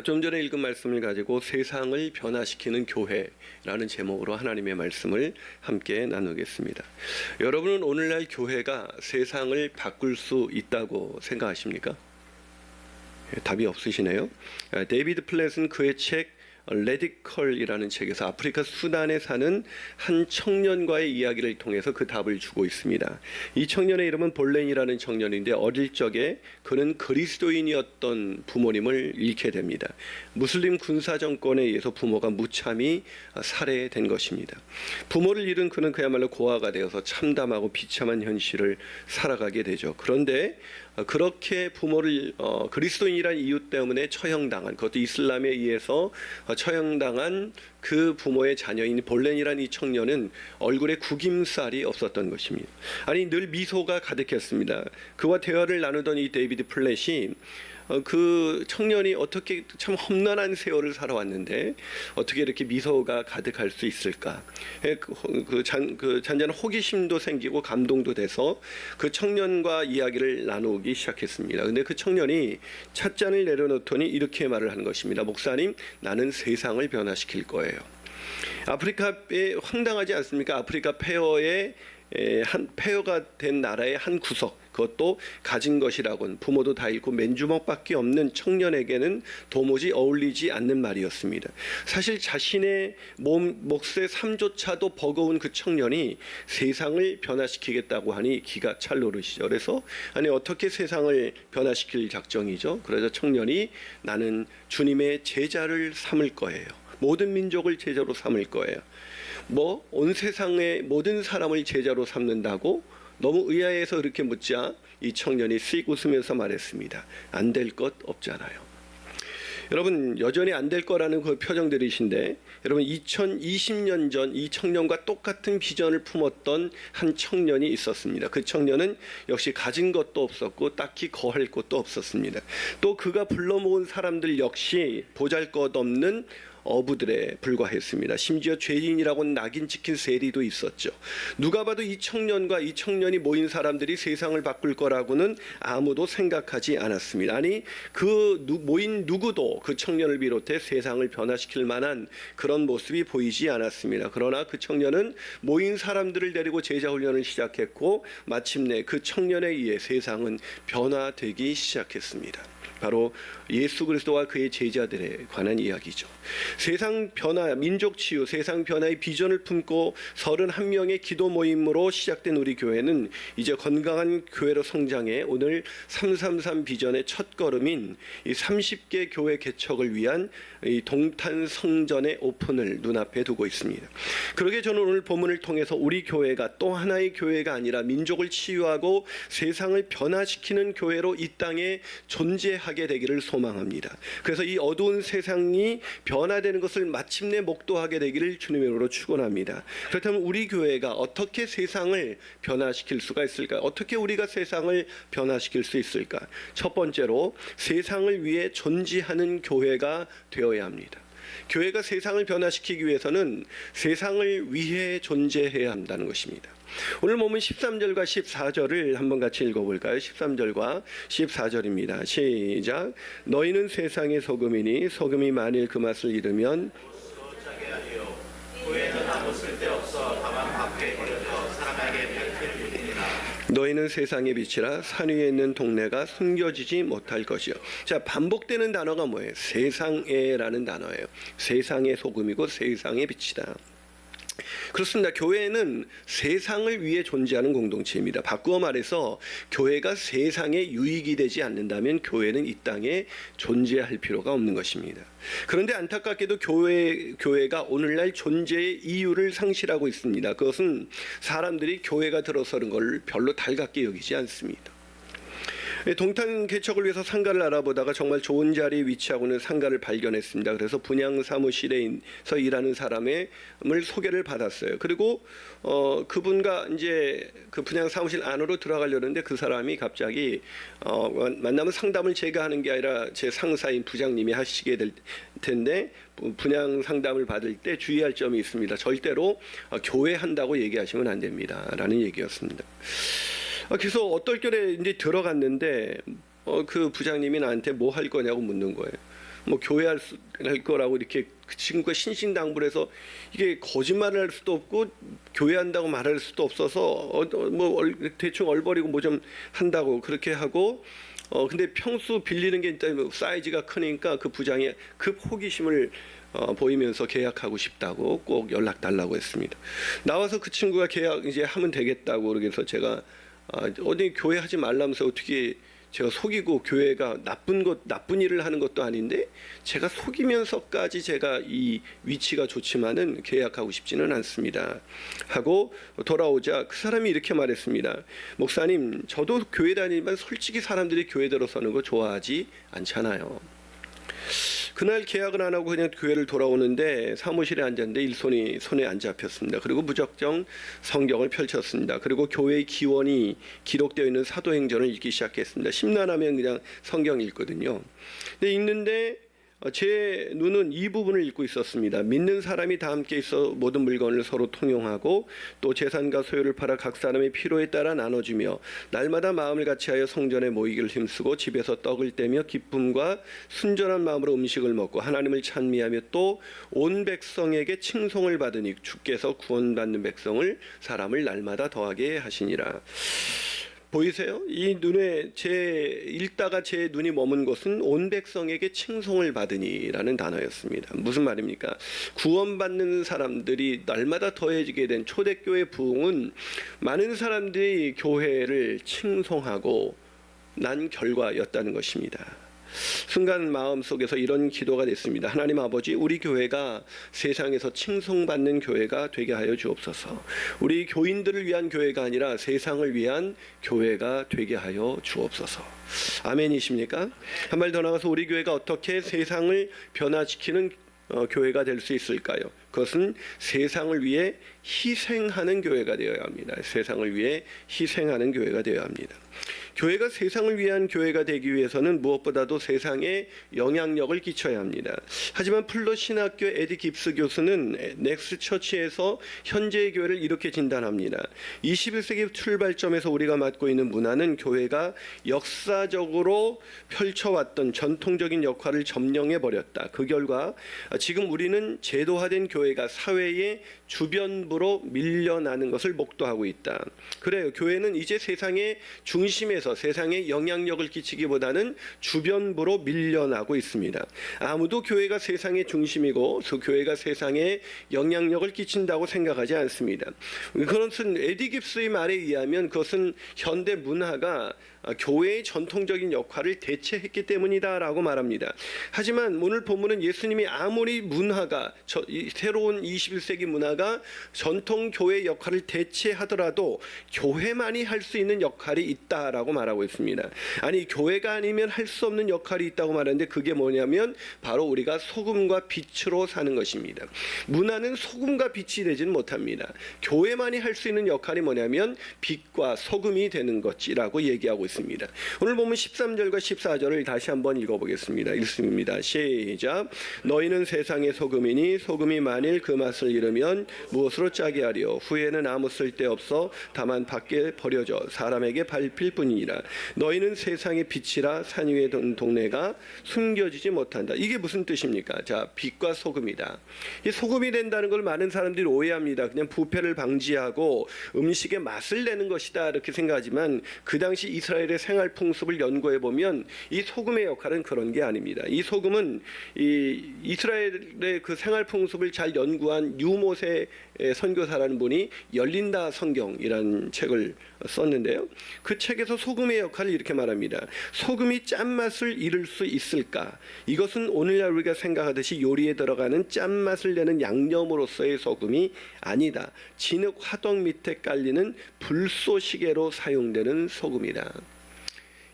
좀 전에 읽은 말씀을 가지고 세상을 변화시키는 교회라는 제목으로 하나님의 말씀을 함께 나누겠습니다. 여러분은 오늘날 교회가 세상을 바꿀 수 있다고 생각하십니까? 답이 없으시네요. 데이비드 플랫은 그의 책 레디컬이라는 책에서 아프리카 수단에 사는 한 청년과의 이야기를 통해서 그 답을 주고 있습니다. 이 청년의 이름은 볼렌이라는 청년인데 어릴 적에 그는 그리스도인이었던 부모님을 잃게 됩니다. 무슬림 군사 정권에 의해서 부모가 무참히 살해된 것입니다. 부모를 잃은 그는 그야말로 고아가 되어서 참담하고 비참한 현실을 살아가게 되죠. 그런데 그렇게 부모를 그리스도인이라는 이유 때문에 처형당한, 그것도 이슬람에 의해서 처형당한 그 부모의 자녀인 볼렌이라는 이 청년은 얼굴에 구김살이 없었던 것입니다. 아니, 늘 미소가 가득했습니다. 그와 대화를 나누던 이 데이비드 플랫이 그 청년이 어떻게 참 험난한 세월을 살아왔는데 어떻게 이렇게 미소가 가득할 수 있을까? 그 잔잔한 호기심도 생기고 감동도 돼서 그 청년과 이야기를 나누기 시작했습니다. 근데 그 청년이 찻잔을 내려놓더니 이렇게 말을 한 것입니다. 목사님, 나는 세상을 변화시킬 거예요. 아프리카에 황당하지 않습니까? 아프리카 폐허가 된 나라의 한 구석, 그것도 가진 것이라고는 부모도 다 잃고 맨주먹밖에 없는 청년에게는 도무지 어울리지 않는 말이었습니다. 사실 자신의 몫의 삶조차도 버거운 그 청년이 세상을 변화시키겠다고 하니 기가 찰 노릇이죠. 그래서 아니, 어떻게 세상을 변화시킬 작정이죠? 그래서 청년이 나는 주님의 제자를 삼을 거예요. 모든 민족을 제자로 삼을 거예요. 온 세상의 모든 사람을 제자로 삼는다고? 너무 의아해서 그렇게 묻자 이 청년이 씩 웃으면서 말했습니다. 안 될 것 없잖아요. 여러분, 여전히 안 될 거라는 그 표정들이신데, 여러분 2020년 전 이 청년과 똑같은 비전을 품었던 한 청년이 있었습니다. 그 청년은 역시 가진 것도 없었고 딱히 거할 것도 없었습니다. 또 그가 불러 모은 사람들 역시 보잘것없는 어부들에 불과했습니다. 심지어 죄인이라고 낙인 찍힌 세리도 있었죠. 누가 봐도 이 청년과 이 청년이 모인 사람들이 세상을 바꿀 거라고는 아무도 생각하지 않았습니다. 아니, 모인 누구도 그 청년을 비롯해 세상을 변화시킬 만한 그런 모습이 보이지 않았습니다. 그러나 그 청년은 모인 사람들을 데리고 제자 훈련을 시작했고 마침내 그 청년에 의해 세상은 변화되기 시작했습니다. 바로 예수 그리스도와 그의 제자들에 관한 이야기죠. 세상 변화, 민족 치유, 세상 변화의 비전을 품고 31명의 기도 모임으로 시작된 우리 교회는 이제 건강한 교회로 성장해 오늘 333 비전의 첫걸음인 이 30개 교회 개척을 위한 이 동탄 성전의 오픈을 눈앞에 두고 있습니다. 그러게 저는 오늘 본문을 통해서 우리 교회가 또 하나의 교회가 아니라 민족을 치유하고 세상을 변화시키는 교회로 이 땅에 존재하게 되기를 소망합니다. 그래서 이 어두운 세상이 변화되는 것을 마침내 목도하게 되기를 주님의 이름으로 축원합니다. 그렇다면 우리 교회가 어떻게 세상을 변화시킬 수가 있을까? 어떻게 우리가 세상을 변화시킬 수 있을까? 첫 번째로 세상을 위해 존재하는 교회가 되어야 합니다. 교회가 세상을 변화시키기 위해서는 세상을 위해 존재해야 한다는 것입니다. 오늘 보면 13절과 14절을 한번 같이 읽어볼까요? 13절과 14절입니다. 시작. 너희는 세상의 소금이니 소금이 만일 그 맛을 잃으면 후에는 아무 쓸데없어 다만 밖에 버려져 사람에게 뱉을 뿐이라. 너희는 세상의 빛이라 산 위에 있는 동네가 숨겨지지 못할 것이요. 자, 반복되는 단어가 뭐예요? 세상에라는 단어예요. 세상의 소금이고 세상의 빛이다. 그렇습니다. 교회는 세상을 위해 존재하는 공동체입니다. 바꾸어 말해서 교회가 세상에 유익이 되지 않는다면 교회는 이 땅에 존재할 필요가 없는 것입니다. 그런데 안타깝게도 교회가 오늘날 존재의 이유를 상실하고 있습니다. 그것은 사람들이 교회가 들어서는 걸 별로 달갑게 여기지 않습니다. 동탄 개척을 위해서 상가를 알아보다가 정말 좋은 자리에 위치하고 있는 상가를 발견했습니다. 그래서 분양 사무실에서 일하는 사람을 소개를 받았어요. 그리고 그분과 이제 그 분양 사무실 안으로 들어가려는데 그 사람이 갑자기 만나면 상담을 제가 하는 게 아니라 제 상사인 부장님이 하시게 될 텐데 분양 상담을 받을 때 주의할 점이 있습니다. 절대로 교회 한다고 얘기하시면 안 됩니다. 라는 얘기였습니다. 그래서 어떨결에 이제 들어갔는데 그 부장님이 나한테 뭐 할 거냐고 묻는 거예요. 뭐 교회할 거라고 이렇게 그 친구가 신신당부해서 이게 거짓말을 할 수도 없고 교회한다고 말할 수도 없어서 대충 얼버리고 뭐 좀 한다고 그렇게 하고 근데 평수 빌리는 게 일단 사이즈가 크니까 그 부장이 급 호기심을 보이면서 계약하고 싶다고 꼭 연락 달라고 했습니다. 나와서 그 친구가 계약 이제 하면 되겠다고 그래서 제가 어디 교회 하지 말라면서 어떻게 제가 속이고 교회가 나쁜 일을 하는 것도 아닌데 제가 속이면서까지 제가 이 위치가 좋지만은 계약하고 싶지는 않습니다 하고 돌아오자 그 사람이 이렇게 말했습니다. 목사님, 저도 교회 다니지만 솔직히 사람들이 교회 들어서는 거 좋아하지 않잖아요. 그날 계약을 안 하고 그냥 교회를 돌아오는데 사무실에 앉았는데 일손이 손에 안 잡혔습니다. 그리고 무작정 성경을 펼쳤습니다. 그리고 교회의 기원이 기록되어 있는 사도행전을 읽기 시작했습니다. 심란하면 그냥 성경 읽거든요. 근데 읽는데 제 눈은 이 부분을 읽고 있었습니다. 믿는 사람이 다 함께 있어 모든 물건을 서로 통용하고 또 재산과 소유를 팔아 각 사람의 필요에 따라 나눠주며 날마다 마음을 같이하여 성전에 모이기를 힘쓰고 집에서 떡을 떼며 기쁨과 순전한 마음으로 음식을 먹고 하나님을 찬미하며 또 온 백성에게 칭송을 받으니 주께서 구원받는 백성을 사람을 날마다 더하게 하시니라. 보이세요? 이 눈에 읽다가 제 눈이 머문 것은 온 백성에게 칭송을 받으니라는 단어였습니다. 무슨 말입니까? 구원받는 사람들이 날마다 더해지게 된 초대교회 부흥은 많은 사람들이 교회를 칭송하고 난 결과였다는 것입니다. 순간 마음속에서 이런 기도가 됐습니다. 하나님 아버지, 우리 교회가 세상에서 칭송받는 교회가 되게 하여 주옵소서. 우리 교인들을 위한 교회가 아니라 세상을 위한 교회가 되게 하여 주옵소서. 아멘이십니까? 한 발 더 나가서 우리 교회가 어떻게 세상을 변화시키는 교회가 될 수 있을까요? 그것은 세상을 위해 희생하는 교회가 되어야 합니다. 세상을 위해 희생하는 교회가 되어야 합니다. 교회가 세상을 위한 교회가 되기 위해서는 무엇보다도 세상에 영향력을 끼쳐야 합니다. 하지만 플러 신학교 에디 깁스 교수는 넥스 처치에서 현재의 교회를 이렇게 진단합니다. 21세기 출발점에서 우리가 맡고 있는 문화는 교회가 역사적으로 펼쳐왔던 전통적인 역할을 점령해 버렸다. 그 결과 지금 우리는 제도화된 교회가 사회의 주변부로 밀려나는 것을 목도하고 있다. 그래요. 교회는 이제 세상의 중심에서 세상에 영향력을 끼치기보다는 주변부로 밀려나고 있습니다. 아무도 교회가 세상의 중심이고 교회가 세상에 영향력을 끼친다고 생각하지 않습니다. 그것은 에디 깁스의 말에 의하면 그것은 현대 문화가 교회의 전통적인 역할을 대체했기 때문이다라고 말합니다. 하지만 오늘 본문은 예수님이 아무리 문화가 새로운 21세기 문화가 전통 교회 역할을 대체하더라도 교회만이 할 수 있는 역할이 있다라고 말하고 있습니다. 아니, 교회가 아니면 할 수 없는 역할이 있다고 말하는데 그게 뭐냐면 바로 우리가 소금과 빛으로 사는 것입니다. 문화는 소금과 빛이 되지는 못합니다. 교회만이 할 수 있는 역할이 뭐냐면 빛과 소금이 되는 것이라고 얘기하고 있습니다. 오늘 보면 13절과 14절을 다시 한번 읽어보겠습니다. 읽습니다. 시작. 너희는 세상의 소금이니 소금이 만일 그 맛을 잃으면 무엇으로 짜게 하리요? 후에는 아무 쓸데없어 다만 밖에 버려져 사람에게 밟힐 뿐이니라. 너희는 세상의 빛이라 산 위에 든 동네가 숨겨지지 못한다. 이게 무슨 뜻입니까? 자, 빛과 소금이다. 이 소금이 된다는 걸 많은 사람들이 오해합니다. 그냥 부패를 방지하고 음식의 맛을 내는 것이다 이렇게 생각하지만 그 당시 이스라엘의 생활 풍습을 연구해 보면 이 소금의 역할은 그런 게 아닙니다. 이 소금은 이 이스라엘의 그 생활 풍습을 잘 연구한 유모세 선교사라는 분이 열린다 성경이라는 책을 썼는데요. 그 책에서 소금의 역할을 이렇게 말합니다. 소금이 짠맛을 잃을 수 있을까? 이것은 오늘날 우리가 생각하듯이 요리에 들어가는 짠맛을 내는 양념으로서의 소금이 아니다. 진흙 화덕 밑에 깔리는 불쏘시개로 사용되는 소금이다.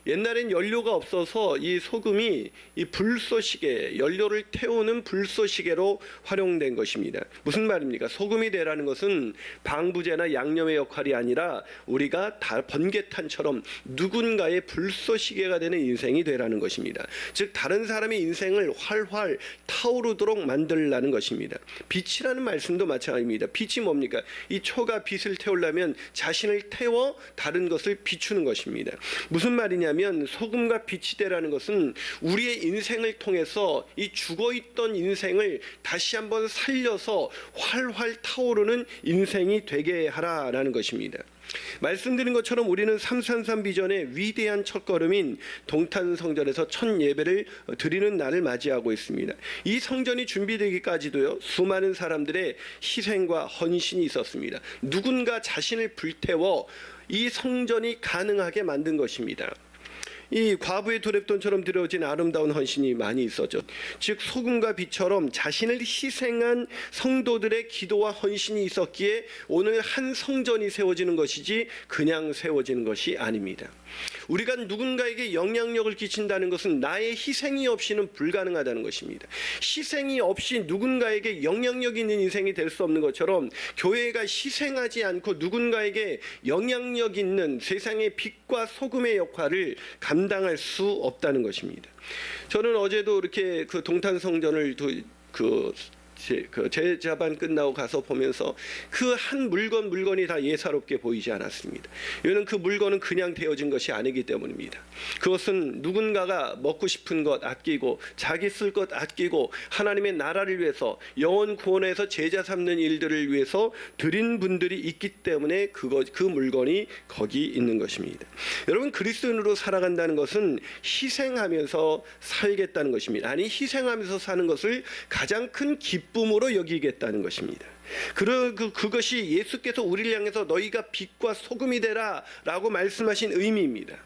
옛날엔 연료가 없어서 이 소금이 이 불쏘시개, 연료를 태우는 불쏘시개로 활용된 것입니다. 무슨 말입니까? 소금이 되라는 것은 방부제나 양념의 역할이 아니라 우리가 다 번개탄처럼 누군가의 불쏘시개가 되는 인생이 되라는 것입니다. 즉 다른 사람의 인생을 활활 타오르도록 만들라는 것입니다. 빛이라는 말씀도 마찬가지입니다. 빛이 뭡니까? 이 초가 빛을 태우려면 자신을 태워 다른 것을 비추는 것입니다. 무슨 말이냐 뭐냐면 소금과 빛이 되라는 것은 우리의 인생을 통해서 이 죽어있던 인생을 다시 한번 살려서 활활 타오르는 인생이 되게 하라라는 것입니다. 말씀드린 것처럼 우리는 333 비전의 위대한 첫걸음인 동탄성전에서 첫 예배를 드리는 날을 맞이하고 있습니다. 이 성전이 준비되기까지도요, 수많은 사람들의 희생과 헌신이 있었습니다. 누군가 자신을 불태워 이 성전이 가능하게 만든 것입니다. 이 과부의 도랩돈처럼 들어진 아름다운 헌신이 많이 있었죠. 즉 소금과 빛처럼 자신을 희생한 성도들의 기도와 헌신이 있었기에 오늘 한 성전이 세워지는 것이지 그냥 세워지는 것이 아닙니다. 우리가 누군가에게 영향력을 끼친다는 것은 나의 희생이 없이는 불가능하다는 것입니다. 희생이 없이 누군가에게 영향력 있는 인생이 될 수 없는 것처럼 교회가 희생하지 않고 누군가에게 영향력 있는 세상의 빛과 소금의 역할을 감당할 수 없다는 것입니다. 저는 어제도 이렇게 그 동탄성전을 제자반 끝나고 가서 보면서 그 한 물건이 다 예사롭게 보이지 않았습니다. 이는 그 물건은 그냥 되어진 것이 아니기 때문입니다. 그것은 누군가가 먹고 싶은 것 아끼고 자기 쓸 것 아끼고 하나님의 나라를 위해서 영혼 구원해서 제자 삼는 일들을 위해서 드린 분들이 있기 때문에 그 물건이 거기 있는 것입니다. 여러분, 그리스도인으로 살아간다는 것은 희생하면서 살겠다는 것입니다. 아니, 희생하면서 사는 것을 가장 큰 기쁨으로 여기겠다는 것입니다. 그것이 예수께서 우리를 향해서 너희가 빛과 소금이 되라 라고 말씀하신 의미입니다.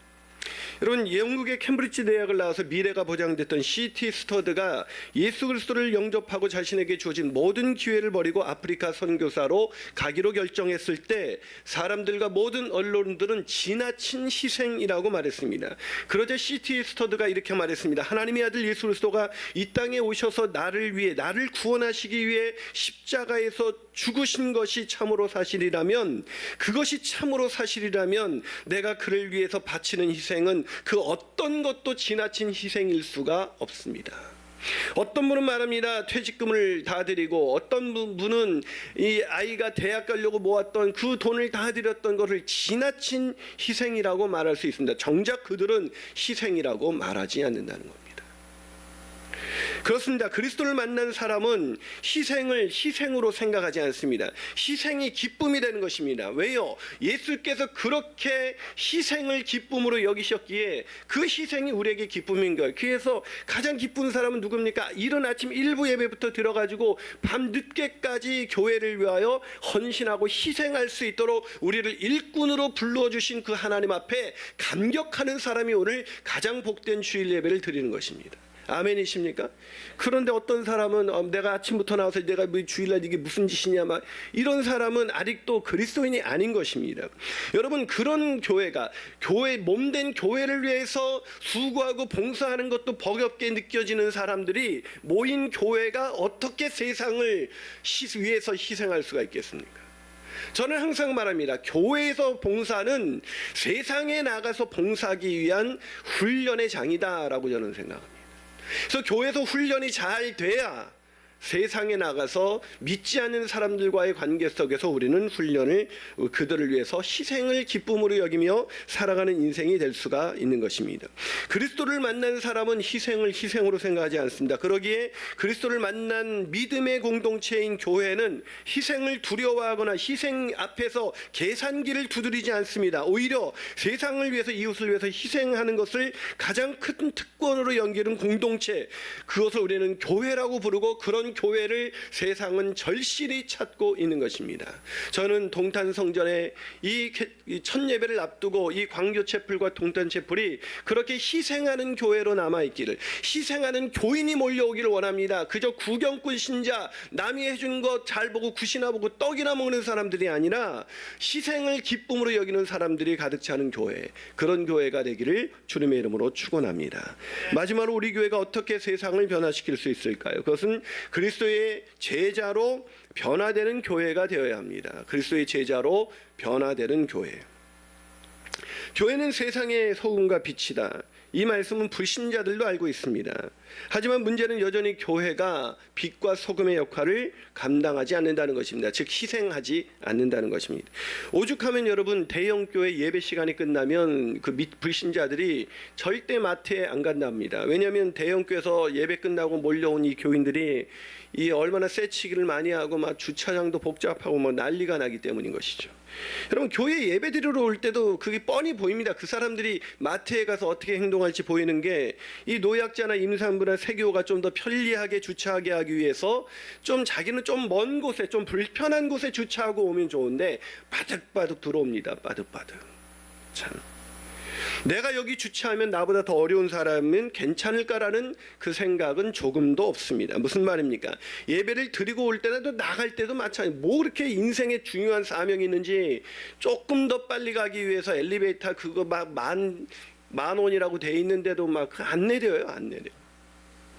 여러분, 영국의 캠브리지 대학을 나와서 미래가 보장됐던 C.T. 스터드가 예수 그리스도를 영접하고 자신에게 주어진 모든 기회를 버리고 아프리카 선교사로 가기로 결정했을 때 사람들과 모든 언론들은 지나친 희생이라고 말했습니다. 그러자 C.T. 스터드가 이렇게 말했습니다. 하나님의 아들 예수 그리스도가 이 땅에 오셔서 나를 구원하시기 위해 십자가에서 죽으신 것이 참으로 사실이라면, 그것이 참으로 사실이라면 내가 그를 위해서 바치는 희생은 그 어떤 것도 지나친 희생일 수가 없습니다. 어떤 분은 말합니다. 퇴직금을 다 드리고, 어떤 분은 이 아이가 대학 가려고 모았던 그 돈을 다 드렸던 것을 지나친 희생이라고 말할 수 있습니다. 정작 그들은 희생이라고 말하지 않는다는 겁니다. 그렇습니다. 그리스도를 만난 사람은 희생을 희생으로 생각하지 않습니다. 희생이 기쁨이 되는 것입니다. 왜요? 예수께서 그렇게 희생을 기쁨으로 여기셨기에 그 희생이 우리에게 기쁨인 거예요. 그래서 가장 기쁜 사람은 누굽니까? 이른 아침 일부 예배부터 들어가지고 밤 늦게까지 교회를 위하여 헌신하고 희생할 수 있도록 우리를 일꾼으로 불러주신 그 하나님 앞에 감격하는 사람이 오늘 가장 복된 주일 예배를 드리는 것입니다. 아멘이십니까? 그런데 어떤 사람은 내가 아침부터 나와서 내가 주일날 이게 무슨 짓이냐 막 이런 사람은 아직도 그리스도인이 아닌 것입니다. 여러분, 그런 몸된 교회를 위해서 수고하고 봉사하는 것도 버겁게 느껴지는 사람들이 모인 교회가 어떻게 세상을 위해서 희생할 수가 있겠습니까? 저는 항상 말합니다. 교회에서 봉사는 세상에 나가서 봉사하기 위한 훈련의 장이다라고 저는 생각합니다. 그래서 교회에서 훈련이 잘 돼야 세상에 나가서 믿지 않는 사람들과의 관계 속에서 우리는 그들을 위해서 희생을 기쁨으로 여기며 살아가는 인생이 될 수가 있는 것입니다. 그리스도를 만난 사람은 희생을 희생으로 생각하지 않습니다. 그러기에 그리스도를 만난 믿음의 공동체인 교회는 희생을 두려워하거나 희생 앞에서 계산기를 두드리지 않습니다. 오히려 세상을 위해서, 이웃을 위해서 희생하는 것을 가장 큰 특권으로 여기는 공동체, 그것을 우리는 교회라고 부르고, 그런 교회를 세상은 절실히 찾고 있는 것입니다. 저는 동탄성전에 이 첫 예배를 앞두고 이 광교채플과 동탄채플이 그렇게 희생하는 교회로 남아있기를, 희생하는 교인이 몰려오기를 원합니다. 그저 구경꾼 신자, 남이 해준 것 잘 보고 굿이나 보고 떡이나 먹는 사람들이 아니라 희생을 기쁨으로 여기는 사람들이 가득 차는 교회, 그런 교회가 되기를 주님의 이름으로 축원합니다. 마지막으로 우리 교회가 어떻게 세상을 변화시킬 수 있을까요? 그것은 그리스도의 제자로 변화되는 교회가 되어야 합니다. 그리스도의 제자로 변화되는 교회. 교회는 세상의 소금과 빛이다. 이 말씀은 불신자들도 알고 있습니다. 하지만 문제는 여전히 교회가 빛과 소금의 역할을 감당하지 않는다는 것입니다. 즉 희생하지 않는다는 것입니다. 오죽하면 여러분 대형교회 예배 시간이 끝나면 그 불신자들이 절대 마트에 안 간답니다. 왜냐하면 대형교회에서 예배 끝나고 몰려온 이 교인들이 이 얼마나 쇠치기를 많이 하고 막 주차장도 복잡하고 뭐 난리가 나기 때문인 것이죠. 여러분 교회 예배 드리러 올 때도 그게 뻔히 보입니다. 그 사람들이 마트에 가서 어떻게 행동할지 보이는 게 이 노약자나 임산부나 세교가 좀 더 편리하게 주차하게 하기 위해서 좀 자기는 좀 먼 곳에 좀 불편한 곳에 주차하고 오면 좋은데 바득바득 들어옵니다. 바득바득. 참. 내가 여기 주차하면 나보다 더 어려운 사람은 괜찮을까라는 그 생각은 조금도 없습니다. 무슨 말입니까? 예배를 드리고 올 때나 또 나갈 때도 마찬가지. 뭐 그렇게 인생에 중요한 사명이 있는지 조금 더 빨리 가기 위해서 엘리베이터 그거 막 만 원이라고 돼 있는데도 막 안 내려요. 안 내려.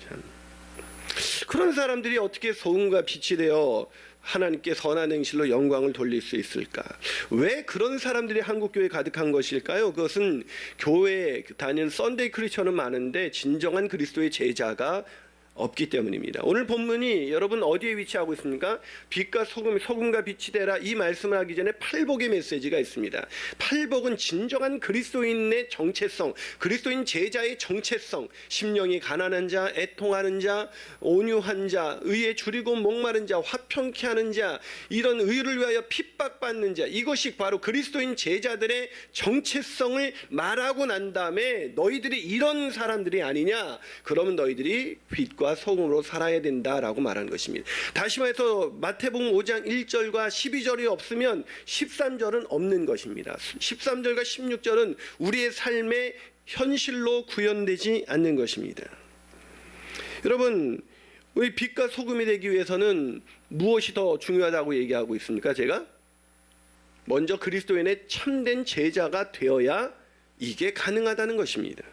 참. 그런 사람들이 어떻게 소금과 빛이 되어 하나님께 선한 행실로 영광을 돌릴 수 있을까? 왜 그런 사람들이 한국교회에 가득한 것일까요? 그것은 교회에 다니는 썬데이 크리스천은 많은데 진정한 그리스도의 제자가 없기 때문입니다. 오늘 본문이 여러분 어디에 위치하고 있습니까? 빛과 소금과 빛이 되라 이 말씀을 하기 전에 팔복의 메시지가 있습니다. 팔복은 진정한 그리스도인의 정체성, 그리스도인 제자의 정체성, 심령이 가난한 자, 애통하는 자, 온유한 자, 의에 줄이고 목마른 자, 화평케 하는 자, 이런 의를 위하여 핍박받는 자, 이것이 바로 그리스도인 제자들의 정체성을 말하고 난 다음에 너희들이 이런 사람들이 아니냐? 그러면 너희들이 빛과 소금으로 살아야 된다라고 말하는 것입니다. 다시 말해서 마태복음 5장 1절과 12절이 없으면 13절은 없는 것입니다. 13절과 16절은 우리의 삶의 현실로 구현되지 않는 것입니다. 여러분, 우리 빛과 소금이 되기 위해서는 무엇이 더 중요하다고 얘기하고 있습니까? 제가 먼저 그리스도인의 참된 제자가 되어야 이게 가능하다는 것입니다.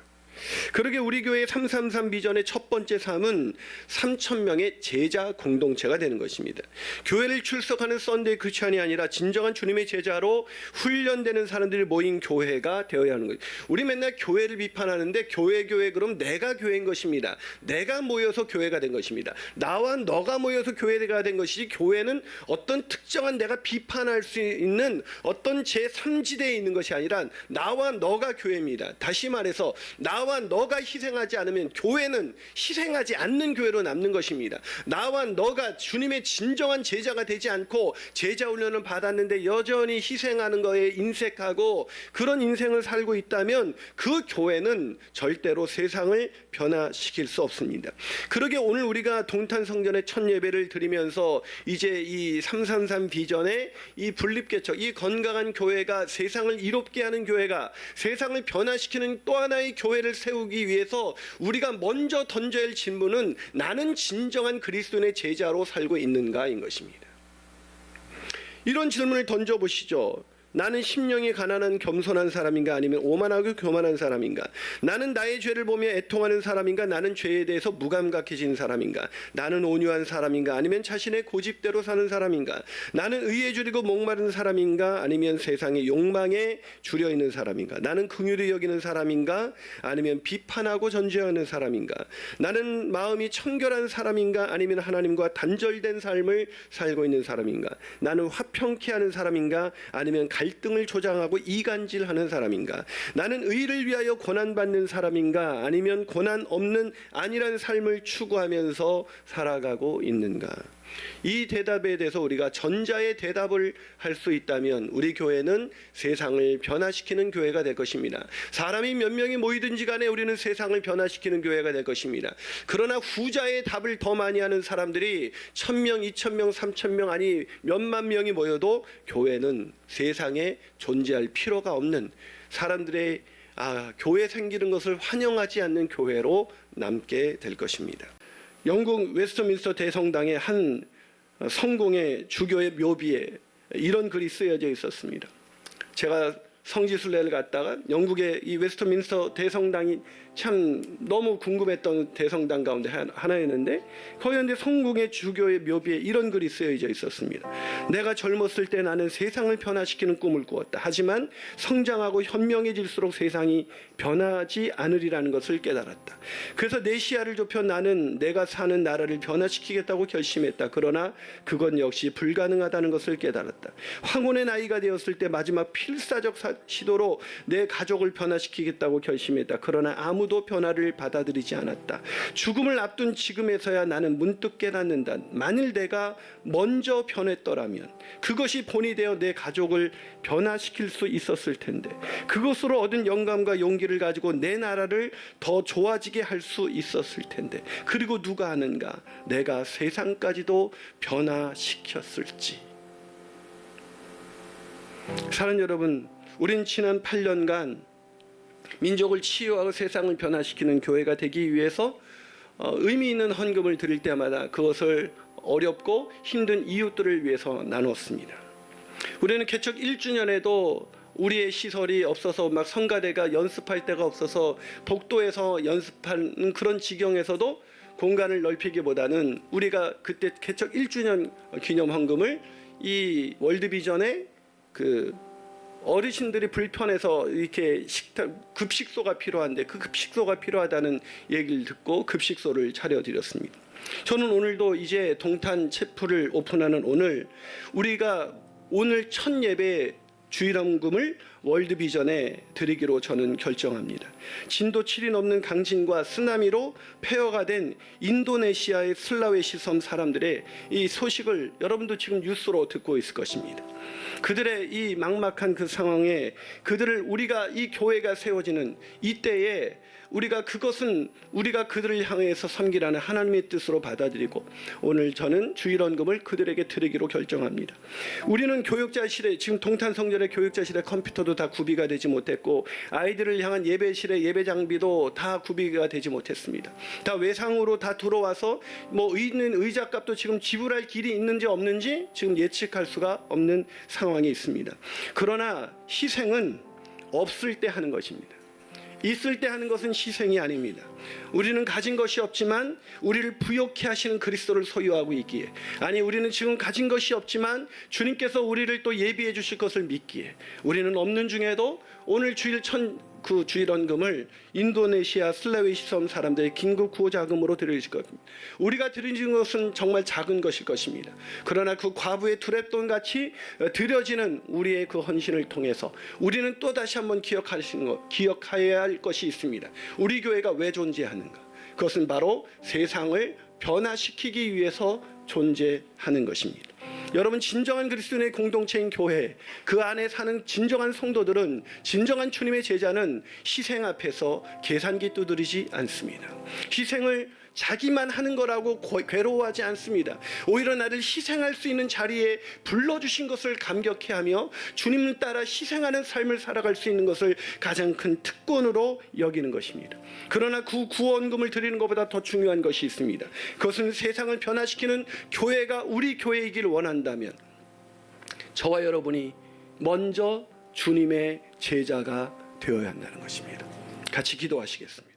그러게 우리 교회의 333 비전의 첫 번째 삶은 3,000명의 제자 공동체가 되는 것입니다. 교회를 출석하는 썬데이 크리스천이 아니라 진정한 주님의 제자로 훈련되는 사람들이 모인 교회가 되어야 하는 거예요. 우리 맨날 교회를 비판하는데 교회 그럼 내가 교회인 것입니다. 내가 모여서 교회가 된 것입니다. 나와 너가 모여서 교회가 된 것이지 교회는 어떤 특정한 내가 비판할 수 있는 어떤 제3지대에 있는 것이 아니라 나와 너가 교회입니다. 다시 말해서 나와 너가 희생하지 않으면 교회는 희생하지 않는 교회로 남는 것입니다. 나와 너가 주님의 진정한 제자가 되지 않고 제자 훈련을 받았는데 여전히 희생하는 거에 인색하고 그런 인생을 살고 있다면 그 교회는 절대로 세상을 변화시킬 수 없습니다. 그러게 오늘 우리가 동탄성전의 첫 예배를 드리면서 이제 이 333 비전의 이 분립개척, 이 건강한 교회가 세상을 이롭게 하는 교회가 세상을 변화시키는 또 하나의 교회를 세우기 위해서 우리가 먼저 던져야 할 질문은 나는 진정한 그리스도의 제자로 살고 있는가인 것입니다. 이런 질문을 던져보시죠. 나는 심령이 가난한 겸손한 사람인가 아니면 오만하고 교만한 사람인가? 나는 나의 죄를 보며 애통하는 사람인가? 나는 죄에 대해서 무감각해진 사람인가? 나는 온유한 사람인가 아니면 자신의 고집대로 사는 사람인가? 나는 의에 줄이고 목마른 사람인가 아니면 세상의 욕망에 줄여 있는 사람인가? 나는 긍휼히 여기는 사람인가 아니면 비판하고 전제하는 사람인가? 나는 마음이 청결한 사람인가 아니면 하나님과 단절된 삶을 살고 있는 사람인가? 나는 화평케 하는 사람인가 아니면 갈등을 조장하고 이간질하는 사람인가? 나는 의를 위하여 고난받는 사람인가 아니면 고난 없는 안일한 삶을 추구하면서 살아가고 있는가? 이 대답에 대해서 우리가 전자의 대답을 할 수 있다면 우리 교회는 세상을 변화시키는 교회가 될 것입니다. 사람이 몇 명이 모이든지 간에 우리는 세상을 변화시키는 교회가 될 것입니다. 그러나 후자의 답을 더 많이 하는 사람들이 1,000명, 2,000명, 3,000명 아니 몇만 명이 모여도 교회는 세상에 존재할 필요가 없는 사람들의 교회 생기는 것을 환영하지 않는 교회로 남게 될 것입니다. 영국 웨스트민스터 대성당의 한 성공의 주교의 묘비에 이런 글이 쓰여져 있었습니다. 제가 성지순례를 갔다가 영국의 이 웨스트민스터 대성당이 참 너무 궁금했던 대성당 가운데 하나였는데 거기 근데 성공의 주교의 묘비에 이런 글이 쓰여져 있었습니다. 내가 젊었을 때 나는 세상을 변화시키는 꿈을 꾸었다. 하지만 성장하고 현명해질수록 세상이 변하지 않으리라는 것을 깨달았다. 그래서 내 시야를 좁혀 나는 내가 사는 나라를 변화시키겠다고 결심했다. 그러나 그건 역시 불가능하다는 것을 깨달았다. 황혼의 나이가 되었을 때 마지막 필사적 시도로 내 가족을 변화시키겠다고 결심했다. 그러나 아무도 변화를 받아들이지 않았다. 죽음을 앞둔 지금에서야 나는 문득 깨닫는다. 만일 내가 먼저 변했더라면 그것이 본이 되어 내 가족을 변화시킬 수 있었을 텐데 그것으로 얻은 영감과 용기를 가지고 내 나라를 더 좋아지게 할 수 있었을 텐데 그리고 누가 아는가 내가 세상까지도 변화시켰을지. 사랑하는 여러분, 우린 지난 8년간 민족을 치유하고 세상을 변화시키는 교회가 되기 위해서 의미 있는 헌금을 드릴 때마다 그것을 어렵고 힘든 이웃들을 위해서 나눴습니다. 우리는 개척 1주년에도 우리의 시설이 없어서 막 성가대가 연습할 데가 없어서 복도에서 연습하는 그런 지경에서도 공간을 넓히기보다는 우리가 그때 개척 1주년 기념 헌금을 이 월드비전의 그 어르신들이 불편해서 이렇게 급식소가 필요한데 그 급식소가 필요하다는 얘기를 듣고 급식소를 차려드렸습니다. 저는 오늘도 이제 동탄 체프를 오픈하는 오늘 우리가 오늘 첫 예배 주일헌금을 월드비전에 드리기로 저는 결정합니다. 진도 7이 넘는 강진과 쓰나미로 폐허가 된 인도네시아의 슬라웨시 섬 사람들의 이 소식을 여러분도 지금 뉴스로 듣고 있을 것입니다. 그들의 이 막막한 그 상황에 우리가 이 교회가 세워지는 이때에 우리가 그들을 향해서 섬기라는 하나님의 뜻으로 받아들이고 오늘 저는 주일헌금을 그들에게 드리기로 결정합니다. 우리는 교육자실에 지금 동탄 성전의 교육자실에 컴퓨터도 다 구비가 되지 못했고 아이들을 향한 예배실의 예배 장비도 다 구비가 되지 못했습니다. 다 외상으로 다 들어와서 있는 의자값도 지금 지불할 길이 있는지 없는지 지금 예측할 수가 없는 상황이 있습니다. 그러나 희생은 없을 때 하는 것입니다. 있을 때 하는 것은 희생이 아닙니다. 우리는 가진 것이 없지만 우리를 부욕케 하시는 그리스도를 소유하고 있기에, 아니 우리는 지금 가진 것이 없지만 주님께서 우리를 또 예비해 주실 것을 믿기에 우리는 없는 중에도 오늘 주일헌금을 인도네시아 슬라웨시 섬 사람들의 긴급 구호 자금으로 드릴 겁니다. 우리가 드리는 것은 정말 작은 것일 것입니다. 그러나 그 과부의 두랩돈 같이 드려지는 우리의 그 헌신을 통해서 우리는 또 다시 한번 기억해야 할 것이 있습니다. 우리 교회가 왜 존재하는가? 그것은 바로 세상을 변화시키기 위해서 존재하는 것입니다. 여러분, 진정한 그리스도인의 공동체인 교회, 그 안에 사는 진정한 성도들은, 진정한 주님의 제자는 희생 앞에서 계산기 두드리지 않습니다. 희생을 자기만 하는 거라고 괴로워하지 않습니다. 오히려 나를 희생할 수 있는 자리에 불러주신 것을 감격해하며 주님을 따라 희생하는 삶을 살아갈 수 있는 것을 가장 큰 특권으로 여기는 것입니다. 그러나 구원금을 드리는 것보다 더 중요한 것이 있습니다. 그것은 세상을 변화시키는 교회가 우리 교회이길 원한다면 저와 여러분이 먼저 주님의 제자가 되어야 한다는 것입니다. 같이 기도하시겠습니다.